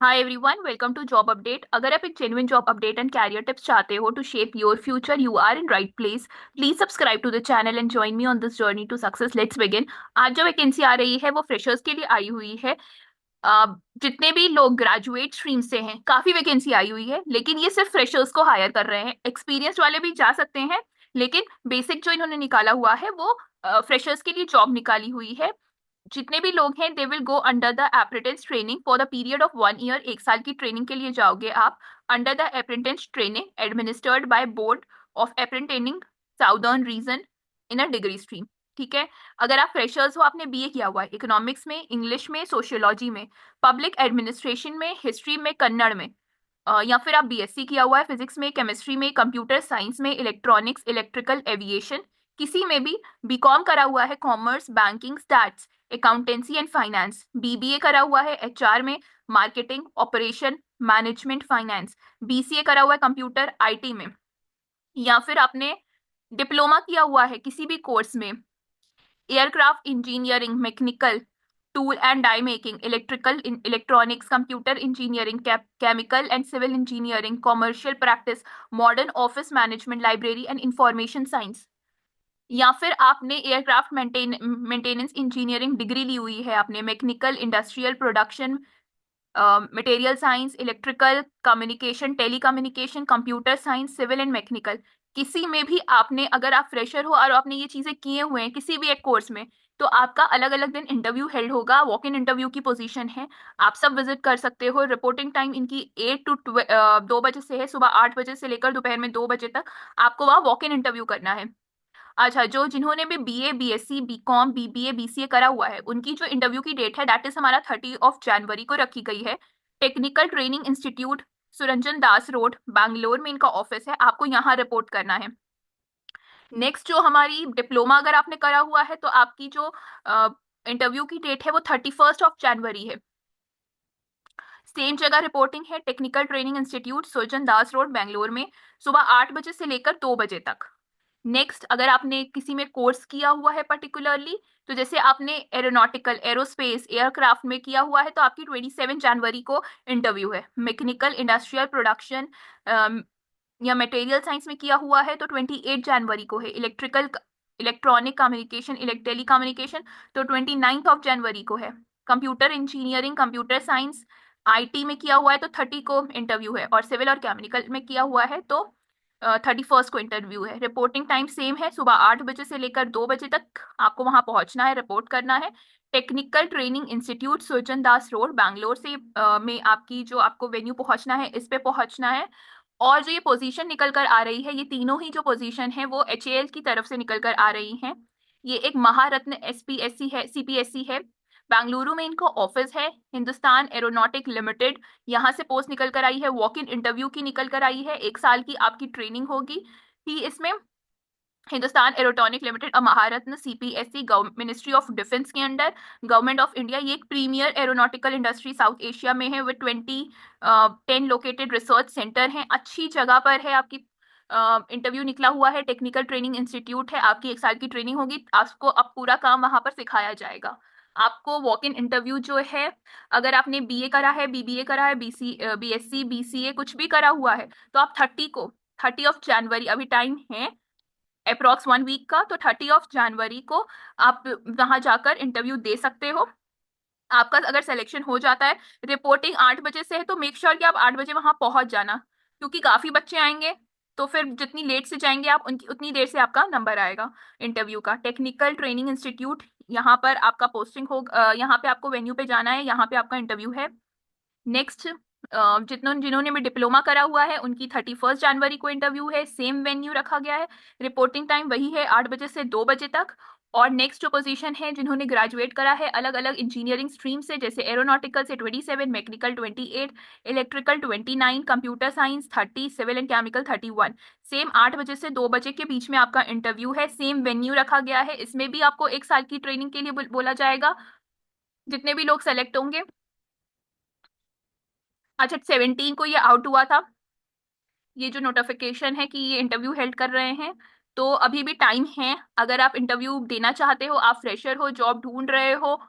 Hi everyone, welcome to job update. अगर आप एक genuine job update and career tips चाहते हो to shape your future, you are in right place. Please subscribe to the channel and join me on this journey to success. Let's begin. आज जो vacancy आ रही है वो freshers के लिए आई हुई है। अ, जितने भी लोग ग्रेजुएट स्ट्रीम से हैं, काफी वैकेंसी आई हुई है, लेकिन ये सिर्फ फ्रेशर्स को हायर कर रहे हैं। एक्सपीरियंस वाले भी जा सकते हैं, लेकिन बेसिक जो इन्होंने निकाला हुआ है वो फ्रेशर्स के लिए जॉब निकाली हुई है। जितने भी लोग हैं they will go under the apprentice training for the period of 1 year. 1 साल की ट्रेनिंग के लिए जाओगे आप under the apprentice training administered by board of apprenticeship southern region in a degree stream. ठीक है। अगर आप फ्रेशर्स हो, आपने बीए किया हुआ है इकोनॉमिक्स में, इंग्लिश में, सोशियोलॉजी में, पब्लिक एडमिनिस्ट्रेशन में, हिस्ट्री में, कन्नड़ में, या फिर आप बीएससी किया हुआ है फिजिक्स में, केमिस्ट्री में, कंप्यूटर साइंस में, इलेक्ट्रॉनिक्स, इलेक्ट्रिकल, एविएशन, किसी में भी, बीकॉम करा हुआ है commerce, banking, stats, accountancy and finance, BBA करा हुआ है एचआर में, marketing, operation, management, finance, BCA करा हुआ है कंप्यूटर आईटी में, या फिर आपने डिप्लोमा किया हुआ है किसी भी कोर्स में, aircraft engineering, mechanical, tool and die making, electrical, electronics, computer engineering, chemical and civil engineering, commercial practice, modern office management, library and information science, या फिर आपने एयरक्राफ्ट मेंटेनेंस इंजीनियरिंग डिग्री ली हुई है, आपने mechanical, industrial production, material science, electrical, communication, telecommunication, computer science, civil and mechanical, किसी में भी आपने, अगर आप फ्रेशर हो और आपने ये चीजें किए हुए हैं किसी भी एक कोर्स में, तो आपका अलग अलग दिन इंटरव्यू हेल्ड होगा। वॉक इन इंटरव्यू की पोजीशन है, आप सब विजिट कर सकते हो। रिपोर्टिंग टाइम इनकी 8 to 2 बजे से है, सुबह 8 बजे से लेकर दोपहर में 2 बजे तक आपको वहाँ वॉक इन इंटरव्यू करना है। अच्छा, जो जिन्होंने भी BA, BSc, BCom, BBA, BCA करा हुआ है, उनकी जो इंटरव्यू की डेट है दैट इज हमारा 30 जनवरी को रखी गई है। टेक्निकल ट्रेनिंग इंस्टीट्यूट, सुरंजन दास रोड, बैंगलोर में इनका ऑफिस है। आपको यहाँ रिपोर्ट करना है। नेक्स्ट, जो हमारी डिप्लोमा अगर आपने करा हुआ है तो आपकी जो इंटरव्यू की डेट है वो 31 जनवरी है। सेम जगह रिपोर्टिंग है, टेक्निकल ट्रेनिंग इंस्टीट्यूट, सुरजन दास रोड, बैंगलोर में, सुबह 8 बजे से लेकर 2 बजे तक। नेक्स्ट, अगर आपने किसी में कोर्स किया हुआ है पर्टिकुलरली, तो जैसे आपने एरोनॉटिकल, एरोस्पेस, एयरक्राफ्ट में किया हुआ है तो आपकी 27 जनवरी को इंटरव्यू है। मैकेनिकल, इंडस्ट्रियल प्रोडक्शन या मटेरियल साइंस में किया हुआ है तो 28 जनवरी को है। Electrical, electronic communication, telecommunication 29 जनवरी को है। Computer engineering, computer science, IT में किया हुआ है तो 30 को इंटरव्यू है, और सिविल और केमिकल में किया हुआ है तो 31 को इंटरव्यू है। रिपोर्टिंग टाइम सेम है, सुबह 8 बजे से लेकर 2 बजे तक आपको वहां पहुंचना है, रिपोर्ट करना है। टेक्निकल ट्रेनिंग इंस्टीट्यूट, सुरजन दास रोड, बैंगलोर से में आपकी जो आपको वेन्यू पहुंचना है, इस पे पहुंचना है। और जो ये पोजीशन निकल कर आ रही है, ये तीनों ही जो पोजीशन है वो एचएएल की तरफ से निकल कर आ रही हैं। ये एक महारत्न एसपीएससी है, सीपीएससी है। बेंगलुरु में इनका ऑफिस है। हिंदुस्तान एरोनॉटिक लिमिटेड, यहाँ से पोस्ट निकल कर आई है। वॉक इन इंटरव्यू की निकल कर आई है, 1 साल की आपकी ट्रेनिंग होगी ही इसमें। हिंदुस्तान एरोटॉनिक limited, Maharatna, CPSC, ministry of defence के अंडर, गवर्नमेंट ऑफ इंडिया। ये एक premier aeronautical industry South Asia में है, विद 10 लोकेटेड रिसर्च सेंटर हैं। अच्छी जगह पर है। आपकी इंटरव्यू निकला हुआ है, टेक्निकल ट्रेनिंग इंस्टीट्यूट है, आपकी 1 साल की ट्रेनिंग होगी। आपको अब पूरा काम वहां पर सिखाया जाएगा। आपको वॉक इन इंटरव्यू जो है, अगर आपने बीए करा है, बीबीए करा है, बीएससी, बीसीए कुछ भी करा हुआ है, तो आप 30 जनवरी, अभी टाइम है अप्रॉक्स 1 वीक का, तो 30 जनवरी को आप वहां जाकर इंटरव्यू दे सकते हो। आपका अगर सिलेक्शन हो जाता है, रिपोर्टिंग 8 बजे से है, तो मेक श्योर कि आप 8 बजे वहां पहुंच जाना, क्योंकि काफी बच्चे आएंगे। तो फिर जितनी लेट से जाएंगे आप, उनकी उतनी देर से आपका नंबर आएगा इंटरव्यू का। टेक्निकल ट्रेनिंग इंस्टीट्यूट, यहाँ पर आपका पोस्टिंग हो, यहाँ पे आपको वेन्यू पे जाना है, यहाँ पे आपका इंटरव्यू है। नेक्स्ट, जिन्होंने भी डिप्लोमा करा हुआ है उनकी 31 जनवरी को इंटरव्यू है, सेम वेन्यू रखा गया है। रिपोर्टिंग टाइम वही है, 8 बजे से 2 बजे तक। और नेक्स्ट जो पोजीशन है, जिन्होंने ग्रेजुएट करा है अलग अलग इंजीनियरिंग स्ट्रीम से, जैसे एरोनॉटिकल से 27, mechanical 28, electrical 29, computer science 30, civil and chemical 31। Same 8 बजे से 2 बजे के बीच में आपका इंटरव्यू है, सेम वेन्यू रखा गया है। इसमें भी आपको 1 साल की ट्रेनिंग के लिए बोला जाएगा, जितने भी लोग सेलेक्ट होंगे। अच्छा, 17 को ये आउट हुआ था, ये जो नोटिफिकेशन है कि ये इंटरव्यू हेल्ड कर रहे हैं। तो अभी भी टाइम है, अगर आप इंटरव्यू देना चाहते हो, आप फ्रेशर हो, जॉब ढूंढ रहे हो,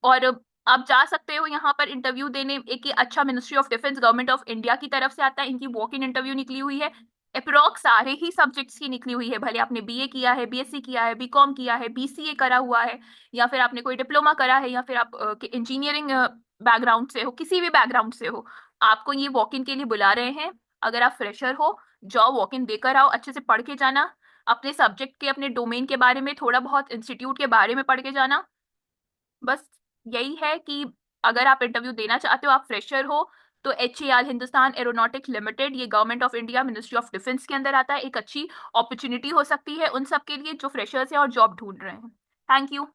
और आप जा सकते हो यहाँ पर इंटरव्यू देने। एक ये अच्छा ministry of defence government of India की तरफ से आता है, इनकी वॉक इन इंटरव्यू निकली हुई है। अप्रॉक्स सारे ही सब्जेक्ट्स की निकली हुई है, भले आपने बीए किया है, बीएससी किया है, बीकॉम किया है, बीसीए करा हुआ है, या फिर आपने कोई डिप्लोमा करा है, या फिर आप इंजीनियरिंग बैकग्राउंड से हो, किसी भी बैकग्राउंड से हो, आपको ये वॉक इन के लिए बुला रहे हैं। अगर आप फ्रेशर हो, जाओ वॉक इन देकर आओ, अच्छे से पढ़ के जाना, अपने सब्जेक्ट के, अपने डोमेन के बारे में थोड़ा बहुत, इंस्टीट्यूट के बारे में पढ़ के जाना। बस यही है कि अगर आप इंटरव्यू देना चाहते हो, आप फ्रेशर हो, तो HAL हिंदुस्तान एरोनॉटिक्स लिमिटेड, ये government of India ministry of defence के अंदर आता है, एक अच्छी अपॉर्चुनिटी हो सकती है उन सब के लिए जो फ्रेशर्स हैं और जॉब ढूंढ रहे हैं। Thank you.